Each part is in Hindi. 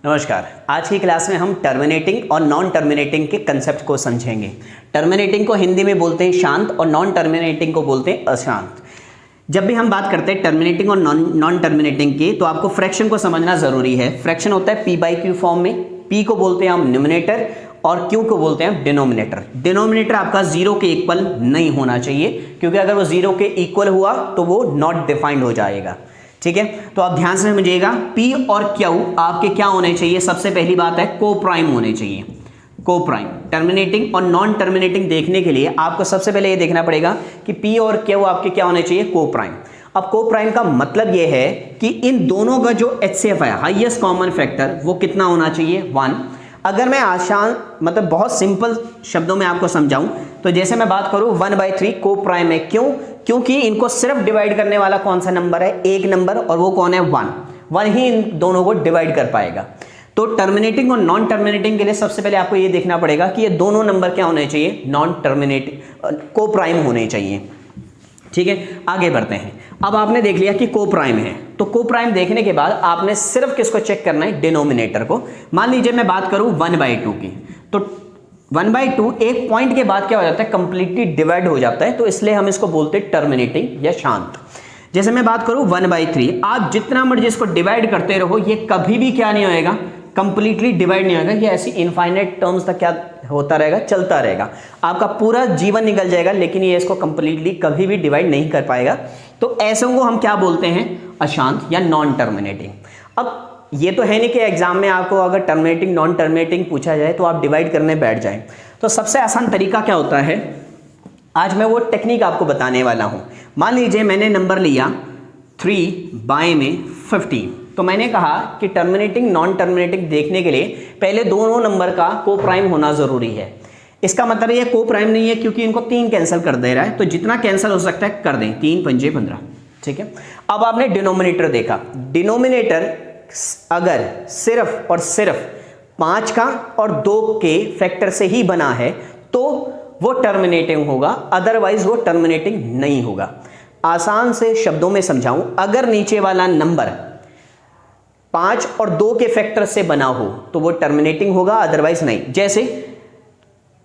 नमस्कार। आज की क्लास में हम टर्मिनेटिंग और नॉन टर्मिनेटिंग के कंसेप्ट को समझेंगे। टर्मिनेटिंग को हिंदी में बोलते हैं शांत और नॉन टर्मिनेटिंग को बोलते हैं अशांत। जब भी हम बात करते हैं टर्मिनेटिंग और नॉन टर्मिनेटिंग की, तो आपको फ्रैक्शन को समझना जरूरी है। फ्रैक्शन होता है p/q फॉर्म में। p को बोलते हैं हम न्यूमरेटर और q को बोलते हैं डिनोमिनेटर। डिनोमिनेटर आपका 0 के इक्वल नहीं होना चाहिए, क्योंकि अगर वो 0 के इक्वल हुआ तो वो नॉट डिफाइंड हो जाएगा। ठीक है, तो आप ध्यान से समझिएगा। P और Q आपके क्या होने चाहिए? सबसे पहली बात है को प्राइम होने चाहिए। को प्राइम। टर्मिनेटिंग और नॉन टर्मिनेटिंग देखने के लिए आपको सबसे पहले ये देखना पड़ेगा कि P और Q आपके क्या होने चाहिए? को प्राइम। अब को प्राइम का मतलब ये है कि इन दोनों का जो HCF है, हाईएस्ट कॉमन फैक्टर, वो कितना होना चाहिए? 1। अगर मैं आसान मतलब बहुत सिंपल शब्दों में आपको समझाऊं तो जैसे मैं बात करूं 1/3 को प्राइम है। क्यों? क्योंकि इनको सिर्फ डिवाइड करने वाला कौन सा नंबर है? एक नंबर, और वो कौन है? 1। 1 ही इन दोनों को डिवाइड कर पाएगा। तो टर्मिनेटिंग और नॉन टर्मिनेटिंग के लिए सबसे पहले आपको ये देखना पड़ेगा कि ये दोनों नंबर क्या होने चाहिए? नॉन टर्मिनेटिंग को प्राइम होने चाहिए। ठीक है, आगे बढ़ते हैं। अब आपने देख लिया कि को प्राइम है, तो को प्राइम देखने के बाद आपने सिर्फ किसको चेक करना है? डिनोमिनेटर को। मान लीजिए मैं बात करूं 1/2 की, तो 1/2 एक पॉइंट के बाद क्या हो जाता है? कंप्लीटली डिवाइड हो जाता है, तो इसलिए हम इसको बोलते हैं टर्मिनेटिंग या शांत। जैसे मैं बात करूं 1/3, आप जितना मर्जी इसको डिवाइड करते रहो, ये कभी भी क्या नहीं होएगा? कंप्लीटली डिवाइड नहीं होगा। ये ऐसी इनफाइनाइट टर्म्स तक क्या होता रहेगा? चलता रहेगा। आपका पूरा जीवन निकल जाएगा, लेकिन ये इसको कंप्लीटली कभी भी डिवाइड नहीं कर पाएगा। तो ऐसों को हम क्या बोलते हैं? अशांत या नॉन टर्मिनेटिंग। अब ये तो है नहीं कि एग्जाम में आपको अगर टर्मिनेटिंग नॉन टर्मिनेटिंग पूछा जाए तो आप डिवाइड करने बैठ जाएं। तो सबसे आसान तरीका क्या होता है? आज मैं वो टेक्निक आपको बताने वाला हूं। मान लीजिए मैंने नंबर लिया 3/50, तो मैंने कहा कि टर्मिनेटिंग नॉन टर्मिनेटिंग देखने के लिए पहले दोनों नंबर का को प्राइम होना जरूरी है। इसका मतलब ये को प्राइम नहीं है, क्योंकि इनको 3 कैंसिल कर दे रहा है, तो जितना कैंसिल हो सकता है कर दें। 3 पंजे 15। ठीक है, अब आपने डिनोमिनेटर देखा। डिनोमिनेटर अगर सिर्फ और सिर्फ 5 का और 2 के फैक्टर से ही बना है तो वो टर्मिनेटिंग होगा, अदरवाइज वो टर्मिनेटिंग नहीं होगा। आसान से शब्दों में समझाऊं, अगर नीचे वाला नंबर 5 और 2 के फैक्टर से बना हो तो वो टर्मिनेटिंग होगा, अदरवाइज नहीं। जैसे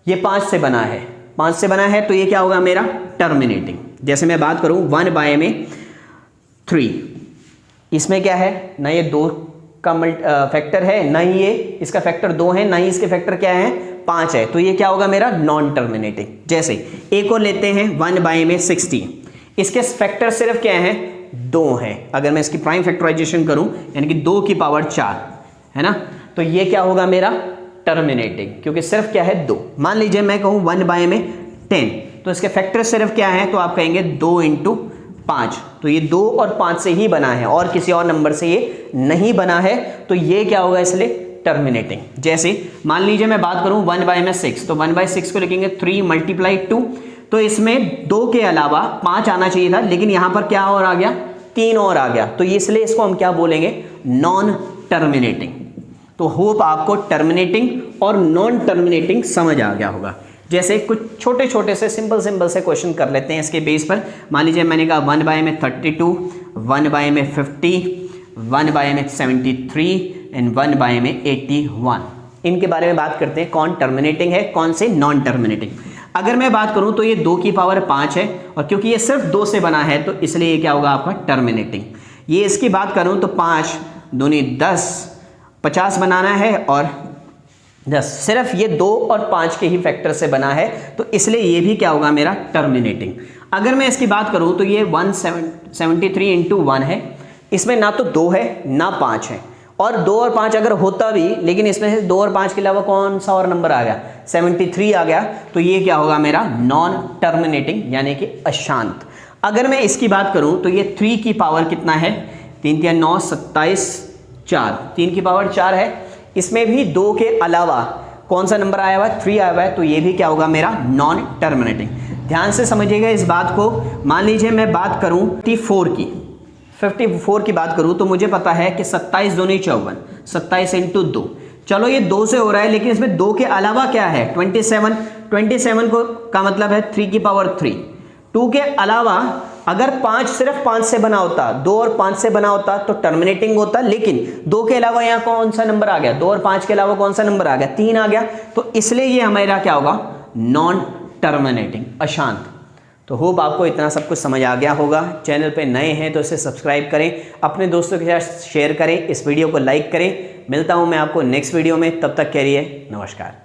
ये 5 से बना है, 5 से बना है तो ये क्या होगा मेरा? टर्मिनेटिंग। जैसे मैं बात करूं 1/3, इसमें क्या है? ना ये 2 का फैक्टर है, ना ही ये इसका फैक्टर 2 है, ना ही इसके फैक्टर क्या है? 5 है, तो ये क्या होगा मेरा? Non terminating. जैसे एक और लेते हैं 1/60, इसके फैक्टर सिर्फ क्या है? 2 है। अगर मैं इसकी प्राइम फैक्टराइजेशन करूं, यानी कि 2 की पावर 4 है ना, तो ये क्या होगा मेरा? टर्मिनेटिंग, क्योंकि सिर्फ क्या है? 2। मान लीजिए मैं कहूं 1/10, तो इसके फैक्टर सिर्फ क्या है? तो आप कहेंगे 2 × 5, तो ये 2 और 5 से ही बना है और किसी और नंबर से ये नहीं बना है, तो ये क्या होगा? इसलिए टर्मिनेटिंग। जैसे मान लीजिए मैं बात करूं 1/6, तो 1/6 को लिखेंगे 3 × 2, तो इसमें 2 के अलावा 5 आना चाहिए था, लेकिन यहां पर क्या और आ गया? 3 और आ गया, तो इसलिए इसको हम क्या बोलेंगे? Non terminating. तो होप आपको टर्मिनेटिंग और नॉन टर्मिनेटिंग समझ आ गया होगा। जैसे कुछ छोटे छोटे से सिंपल से क्वेश्चन कर लेते हैं इसके बेस पर। मान लीजिए मैंने कहा 1/32, 1/50, 1/73 एंड 1/81। इनके बारे में बात करते हैं, कौन टर्मिनेटिंग है, कौन से नॉन टर्मिनेटिंग। अगर मैं बात करूं तो ये 2 की पावर 5 है, और क्योंकि ये सिर्फ 2 से बना है तो इसलिए ये क्या होगा आपका? टर्मिनेटिंग। ये इसकी बात करूं तो 5 दूनी 10, 50 बनाना है, और 10 सिर्फ ये 2 और 5 के ही फैक्टर से बना है, तो इसलिए ये भी क्या होगा मेरा? टर्मिनेटिंग। अगर मैं इसकी बात करूं तो ये 173 × 1 है, इसमें ना तो 2 है ना 5 है, और 2 और 5 अगर होता भी, लेकिन इसमें से 2 और 5 के अलावा कौन सा और नंबर आ गया? 73 आ गया, तो ये क्या होगा मेरा? नॉन टर्मिनेटिंग, यानी कि अशांत। अगर मैं इसकी बात करूं तो ये 3 की पावर कितना है? 3 × 9 27, 4, 3 की पावर 4 है। इसमें भी 2 के अलावा कौन सा नंबर आया हुआ है? 3 आया हुआ है, तो ये भी क्या होगा मेरा? Non terminating. ध्यान से समझिएगा इस बात को। मान लीजिए मैं बात करूं 54 की बात करूं, तो मुझे पता है कि 27 दूनी 54, 27 × 2। चलो ये 2 से हो रहा है, लेकिन इसमें 2 के अलावा क्या है? 27 को का मतलब है 3 की पावर 3। 2 के अलावा अगर 5 सिर्फ 5 से बना होता, 2 और 5 से बना होता तो टर्मिनेटिंग होता, लेकिन 2 के अलावा यहाँ कौन सा नंबर आ गया, 2 और 5 के अलावा कौन सा नंबर आ गया, 3 आ गया, तो इसलिए ये हमारा क्या होगा, नॉन टर्मिनेटिंग, अशांत। तो होप आपको इतना सब कुछ समझ आ गया होगा। चैनल पे नए हैं तो इसे सब्सक्राइब करें, अपने दोस्तों के साथ शेयर करें, इस वीडियो को लाइक करें। मिलता हूं मैं आपको नेक्स्ट वीडियो में, तब तक के लिए नमस्कार।